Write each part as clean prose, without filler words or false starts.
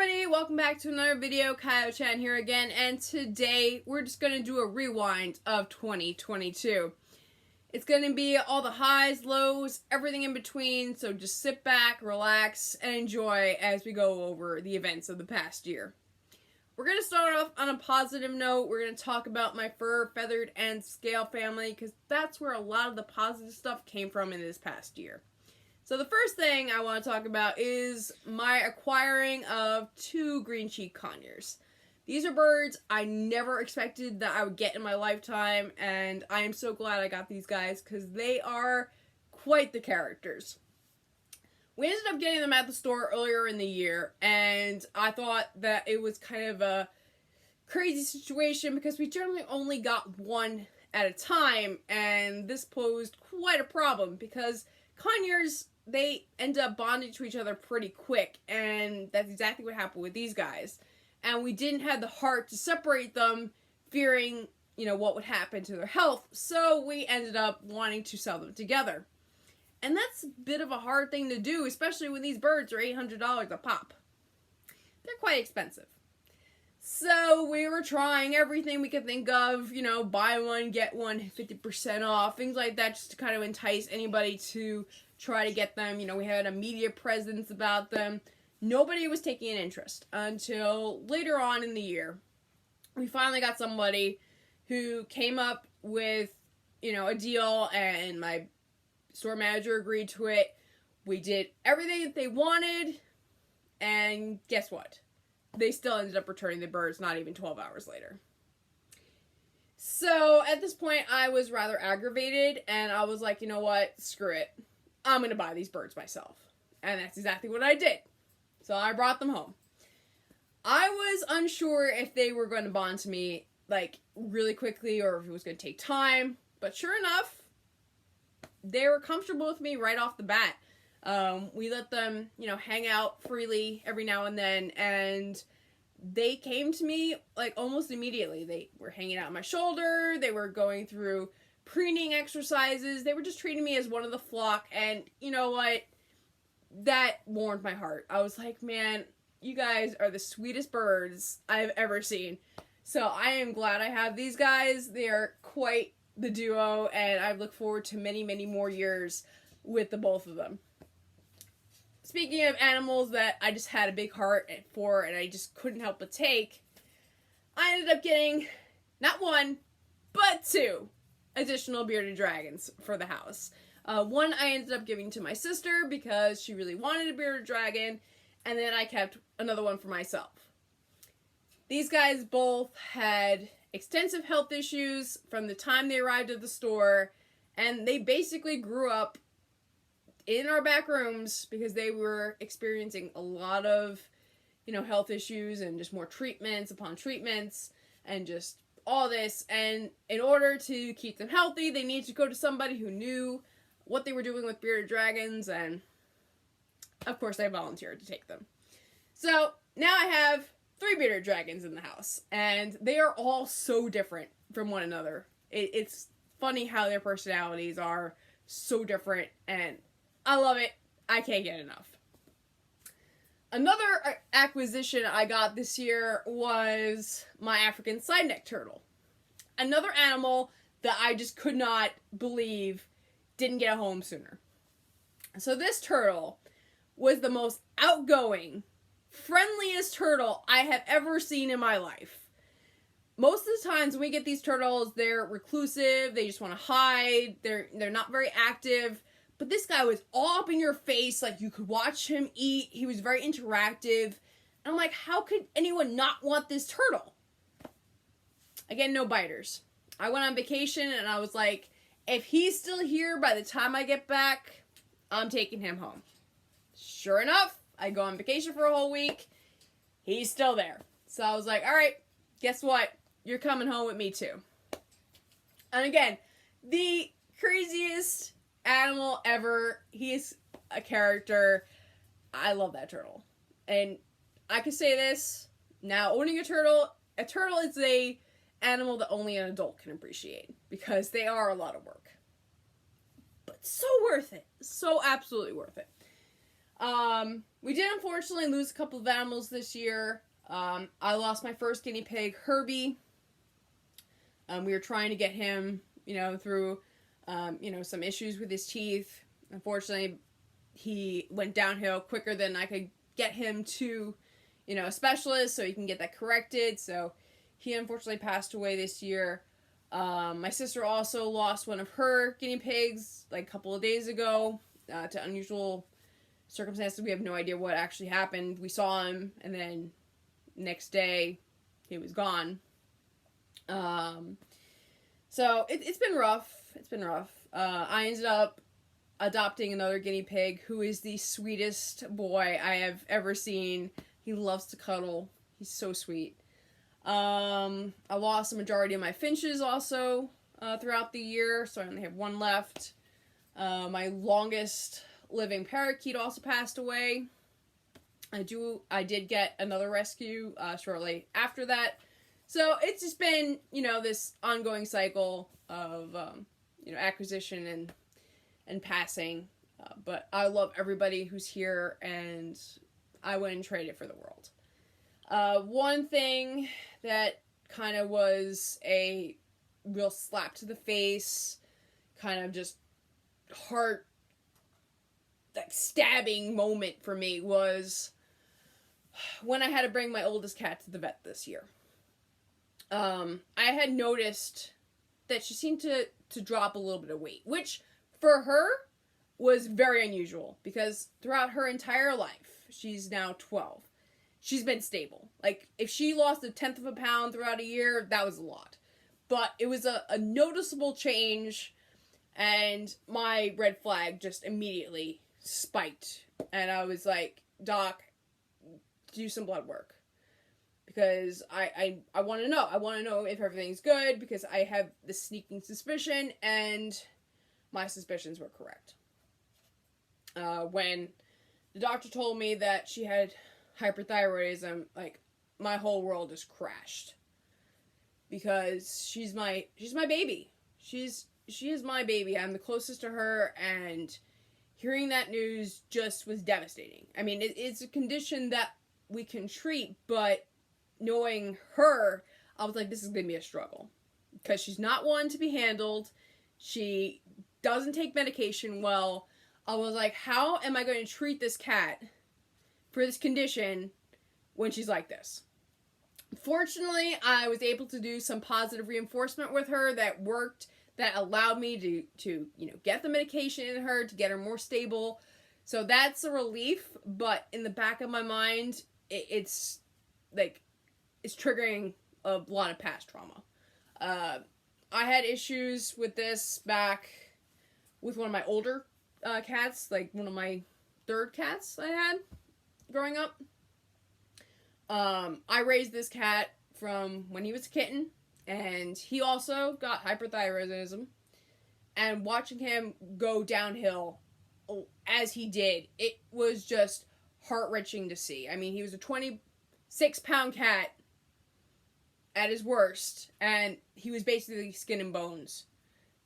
everybody, welcome back to another video. Kio-chan here again, and today we're just going to do a rewind of 2022. It's going to be all the highs, lows, everything in between, so just sit back, relax, and enjoy as we go over the events of the past year. We're going to start off on a positive note. We're going to talk about my fur, feathered, and scale family, because that's where a lot of the positive stuff came from in this past year. So the first thing I want to talk about is my acquiring of 2 green-cheeked conures. These are birds I never expected that I would get in my lifetime, and I am so glad I got these guys because they are quite the characters. We ended up getting them at the store earlier in the year, and I thought that it was kind of a crazy situation because we generally only got one at a time, and this posed quite a problem because conures, they end up bonding to each other pretty quick, and that's exactly what happened with these guys. And we didn't have the heart to separate them, fearing, what would happen to their health, so we ended up wanting to sell them together. And that's a bit of a hard thing to do, especially when these birds are $800 a pop. They're quite expensive. So we were trying everything we could think of, buy one, get one, 50% off, things like that, just to kind of entice anybody to try to get them. We had a media presence about them. Nobody was taking an interest until later on in the year. We finally got somebody who came up with, a deal, and my store manager agreed to it. We did everything that they wanted, and guess what? They still ended up returning the birds not even 12 hours later. So at this point, I was rather aggravated, and I was like, you know what? Screw it. I'm going to buy these birds myself. And that's exactly what I did. So I brought them home. I was unsure if they were going to bond to me, really quickly, or if it was going to take time. But sure enough, they were comfortable with me right off the bat. We let them, hang out freely every now and then, and they came to me, almost immediately. They were hanging out on my shoulder, they were going through preening exercises, they were just treating me as one of the flock, and you know what? That warmed my heart. I was like, man, you guys are the sweetest birds I've ever seen. So I am glad I have these guys. They are quite the duo, and I look forward to many, many more years with the both of them. Speaking of animals that I just had a big heart for and I just couldn't help but take, I ended up getting not 1, but 2 additional bearded dragons for the house. One I ended up giving to my sister because she really wanted a bearded dragon, and then I kept another one for myself. These guys both had extensive health issues from the time they arrived at the store, and they basically grew up in our back rooms because they were experiencing a lot of, health issues and just more treatments upon treatments and just all this. And in order to keep them healthy, they needed to go to somebody who knew what they were doing with bearded dragons, and of course I volunteered to take them. So now I have 3 bearded dragons in the house, and they are all so different from one another. It's funny how their personalities are so different, and I love it. I can't get enough. Another acquisition I got this year was my African side-neck turtle. Another animal that I just could not believe didn't get a home sooner. So this turtle was the most outgoing, friendliest turtle I have ever seen in my life. Most of the times when we get these turtles, they're reclusive, they just want to hide, they're not very active. But this guy was all up in your face, you could watch him eat. He was very interactive. And I'm like, how could anyone not want this turtle? Again, no biters. I went on vacation and I was like, if he's still here by the time I get back, I'm taking him home. Sure enough, I go on vacation for a whole week. He's still there. So I was like, all right, guess what? You're coming home with me too. And again, the craziest animal ever. He's a character. I love that turtle. And I can say this, now owning a turtle is a animal that only an adult can appreciate because they are a lot of work. But so worth it. So absolutely worth it. We did unfortunately lose a couple of animals this year. I lost my first guinea pig, Herbie. We were trying to get him, through, some issues with his teeth. Unfortunately, he went downhill quicker than I could get him to, a specialist so he can get that corrected. So he unfortunately passed away this year. My sister also lost one of her guinea pigs like a couple of days ago to unusual circumstances. We have no idea what actually happened. We saw him, and then next day he was gone. So it's been rough. It's been rough. I ended up adopting another guinea pig who is the sweetest boy I have ever seen. He loves to cuddle. He's so sweet. I lost the majority of my finches also throughout the year, so I only have one left. My longest living parakeet also passed away. I did get another rescue shortly after that. So it's just been, this ongoing cycle of, acquisition and passing. But I love everybody who's here, and I wouldn't trade it for the world. One thing that kind of was a real slap to the face, kind of just heart stabbing moment for me was when I had to bring my oldest cat to the vet this year. I had noticed that she seemed to drop a little bit of weight, which for her was very unusual because throughout her entire life, she's now 12. She's been stable. Like, if she lost 1/10 of a pound throughout a year, that was a lot. But it was a noticeable change, and my red flag just immediately spiked. And I was like, Doc, do some blood work. Because I want to know. I want to know if everything's good, because I have this sneaking suspicion, and my suspicions were correct. When the doctor told me that she had hyperthyroidism, like, my whole world just crashed. Because she's my baby. She is my baby. I'm the closest to her, and hearing that news just was devastating. I mean, it's a condition that we can treat, but knowing her, I was like, this is going to be a struggle. Because she's not one to be handled. She doesn't take medication well. I was like, how am I going to treat this cat for this condition when she's like this? Fortunately, I was able to do some positive reinforcement with her that worked, that allowed me to get the medication in her, to get her more stable. So that's a relief, but in the back of my mind, it's triggering a lot of past trauma. I had issues with this back with one of my older cats, like one of my third cats I had growing up. I raised this cat from when he was a kitten, and he also got hyperthyroidism. And watching him go downhill as he did, it was just heart-wrenching to see. I mean, he was a 26-pound cat at his worst, and he was basically skin and bones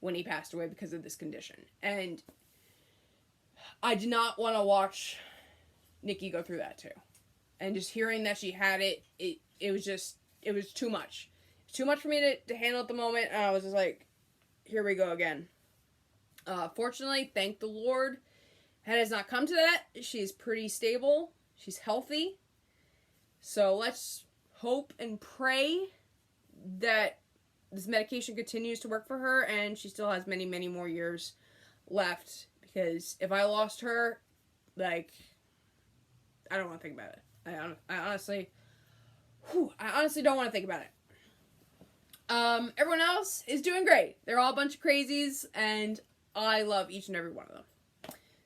when he passed away because of this condition. And I did not want to watch Nikki go through that too. And just hearing that she had it was too much. It's too much for me to handle at the moment, and I was just like, here we go again. Fortunately, thank the Lord, it has not come to that. She's pretty stable. She's healthy. So let's hope and pray that this medication continues to work for her, and she still has many, many more years left. Because if I lost her, I don't want to think about it. I honestly don't want to think about it. Everyone else is doing great. They're all a bunch of crazies, and I love each and every one of them.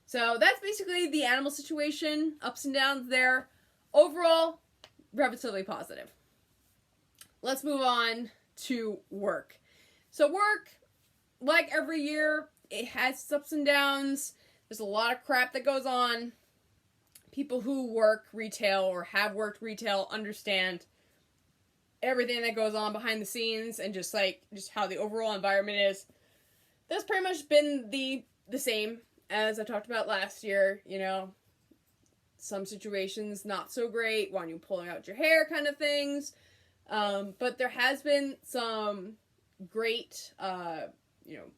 So that's basically the animal situation, ups and downs there. Overall, relatively positive. Let's move on to work. So work, like every year, it has its ups and downs. There's a lot of crap that goes on. People who work retail or have worked retail understand everything that goes on behind the scenes, and just how the overall environment is. That's pretty much been the same as I talked about last year. some situations not so great, want you pulling out your hair kind of things. But there has been some great,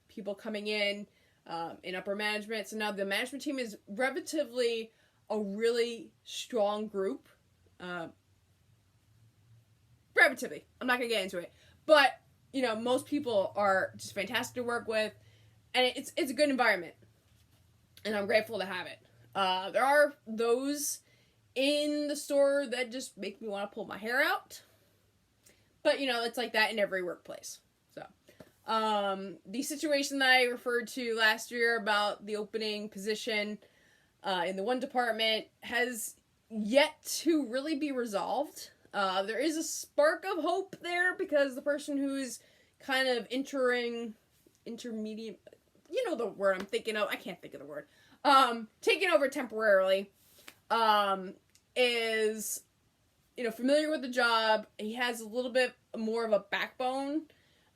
people coming in upper management. So now the management team is relatively a really strong group. Relatively. I'm not going to get into it. But, most people are just fantastic to work with. And it's a good environment. And I'm grateful to have it. There are those in the store that just make me want to pull my hair out. But, it's like that in every workplace. So, the situation that I referred to last year about the opening position in the one department has yet to really be resolved. There is a spark of hope there because the person who's kind of intermediate, the word I'm thinking of, I can't think of the word, taking over temporarily, is, familiar with the job. He has a little bit more of a backbone,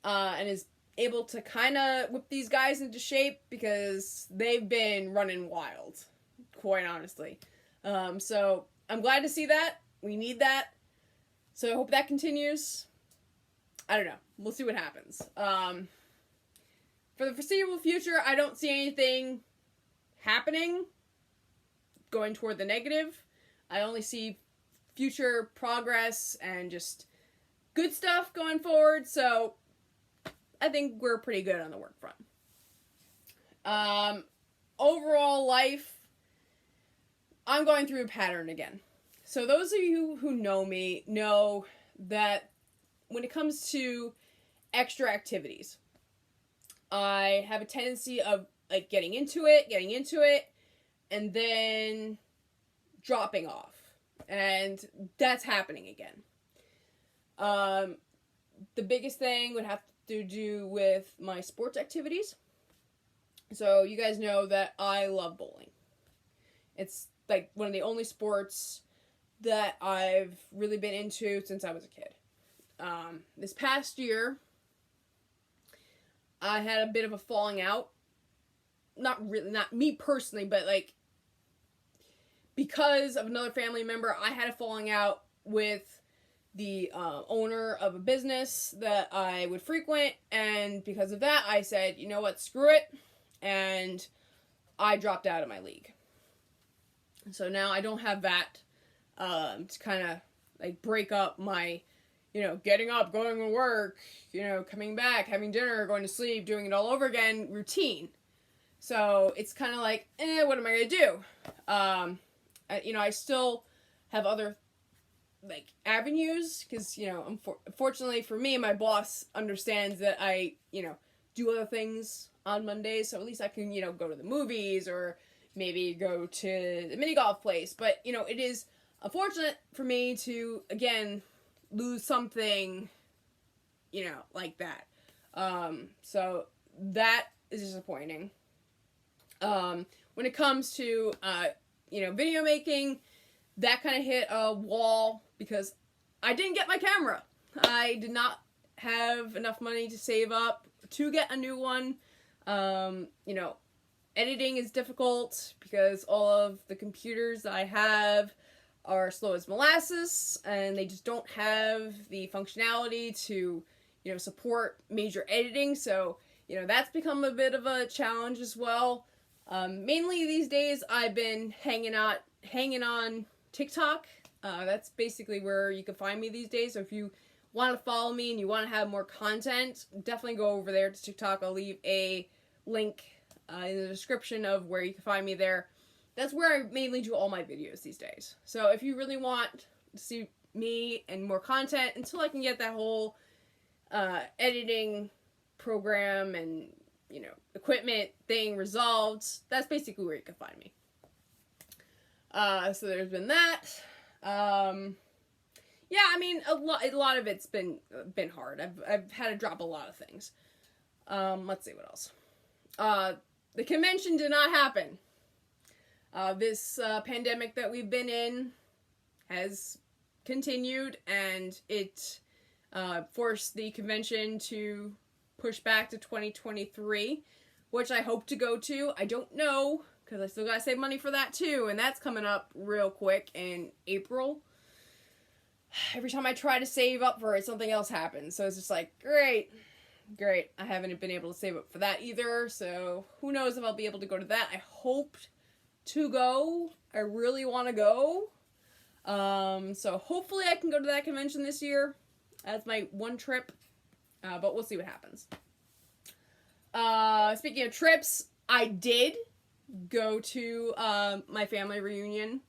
and is able to kind of whip these guys into shape because they've been running wild, quite honestly. So I'm glad to see that. We need that. So I hope that continues. I don't know. We'll see what happens. For the foreseeable future, I don't see anything happening going toward the negative. I only see future progress and just good stuff going forward. So I think we're pretty good on the work front. Overall life, I'm going through a pattern again. So those of you who know me know that when it comes to extra activities, I have a tendency of like getting into it, and then dropping off. And that's happening again. The biggest thing would have to do with my sports activities. So you guys know that I love bowling. It's like one of the only sports that I've really been into since I was a kid. This past year, I had a bit of a falling out. Not me personally, but like because of another family member, I had a falling out with the owner of a business that I would frequent, and because of that, I said, you know what, screw it, and I dropped out of my league. So now I don't have that to kind of like break up my, getting up, going to work, coming back, having dinner, going to sleep, doing it all over again routine. So it's kind of like, what am I going to do? I still have other like avenues because, unfortunately for me, my boss understands that I, do other things on Mondays. So at least I can, go to the movies or maybe go to the mini golf place. But, it is unfortunate for me to, again, lose something, like that. So that is disappointing. When it comes to, video making, that kind of hit a wall because I didn't get my camera. I did not have enough money to save up to get a new one. Editing is difficult because all of the computers that I have are slow as molasses and they just don't have the functionality to, support major editing. So, that's become a bit of a challenge as well. Mainly these days I've been hanging on TikTok. That's basically where you can find me these days. So if you want to follow me and you want to have more content, definitely go over there to TikTok. I'll leave a link in the description of where you can find me there. That's where I mainly do all my videos these days. So if you really want to see me and more content until I can get that whole editing program and equipment thing resolved, that's basically where you can find me. So there's been that. A lot of it's been hard. I've had to drop a lot of things. Let's see what else. The convention did not happen. This pandemic that we've been in has continued, and it forced the convention to push back to 2023, which I hope to go to. I don't know, because I still gotta save money for that too, and that's coming up real quick in April. Every time I try to save up for it, something else happens. So it's just like, great. I haven't been able to save up for that either, so who knows if I'll be able to go to that. I hoped to go. I really want to go. So hopefully I can go to that convention this year. That's my one trip, but we'll see what happens. Speaking of trips, I did go to my family reunion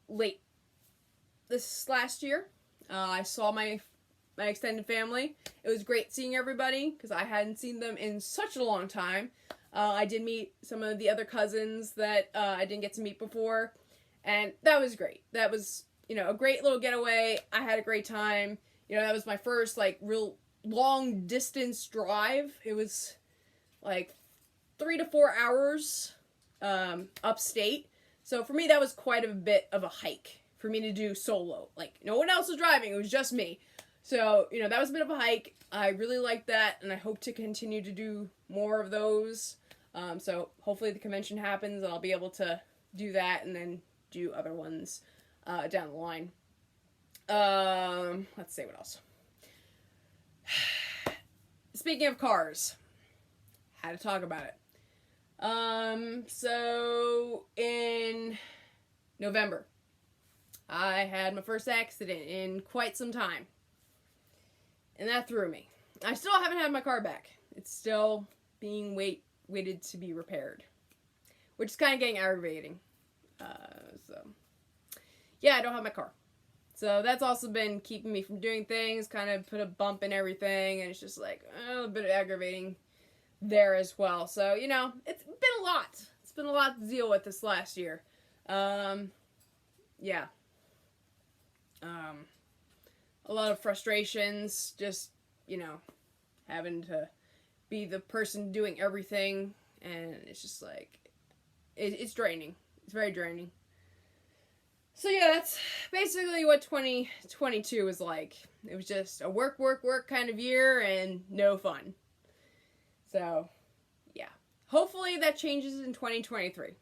late this last year. I saw my extended family. It was great seeing everybody because I hadn't seen them in such a long time. I did meet some of the other cousins that I didn't get to meet before, and that was great. That was, a great little getaway. I had a great time. That was my first, real long distance drive. It was, 3 to 4 hours upstate. So for me, that was quite a bit of a hike for me to do solo. No one else was driving. It was just me. So, that was a bit of a hike. I really liked that, and I hope to continue to do more of those. So hopefully the convention happens, and I'll be able to do that and then do other ones down the line. Let's see what else. Speaking of cars, had to talk about it. So in November, I had my first accident in quite some time. And that threw me. I still haven't had my car back. It's still being waited to be repaired. Which is kind of getting aggravating. Yeah, I don't have my car. So that's also been keeping me from doing things, kind of put a bump in everything, and it's just a bit aggravating there as well. So, it's been a lot. It's been a lot to deal with this last year. Yeah. A lot of frustrations, just, having to be the person doing everything, and it's just it's draining. It's very draining. So yeah, that's basically what 2022 was like. It was just a work kind of year and no fun. So, yeah. Hopefully that changes in 2023.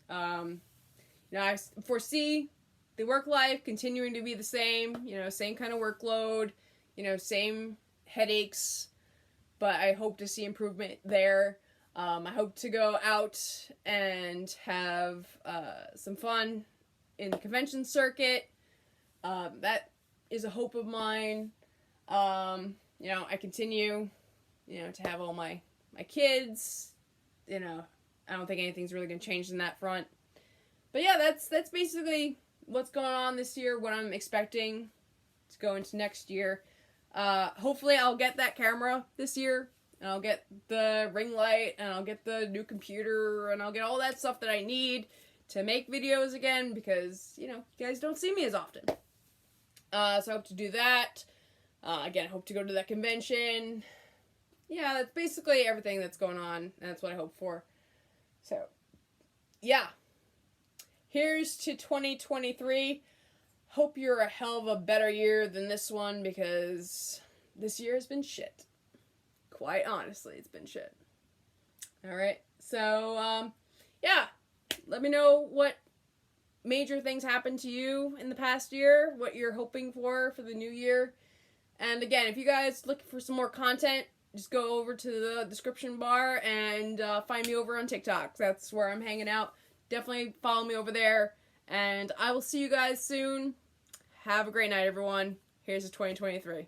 I foresee the work life continuing to be the same, same kind of workload, same headaches, but I hope to see improvement there. I hope to go out and have some fun in the convention circuit. That is a hope of mine. I continue, to have all my kids. I don't think anything's really going to change in that front. But yeah, that's basically what's going on this year, what I'm expecting to go into next year. Hopefully I'll get that camera this year, and I'll get the ring light, and I'll get the new computer, and I'll get all that stuff that I need to make videos again, because, you guys don't see me as often. So I hope to do that. Again, I hope to go to that convention. Yeah, that's basically everything that's going on, and that's what I hope for. So, yeah. Here's to 2023. Hope you're a hell of a better year than this one, because this year has been shit. Quite honestly, it's been shit. Alright, so, yeah. Let me know what major things happened to you in the past year, what you're hoping for the new year. And again, if you guys looking for some more content, just go over to the description bar and find me over on TikTok. That's where I'm hanging out. Definitely follow me over there. And I will see you guys soon. Have a great night, everyone. Here's to 2023.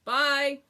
Bye!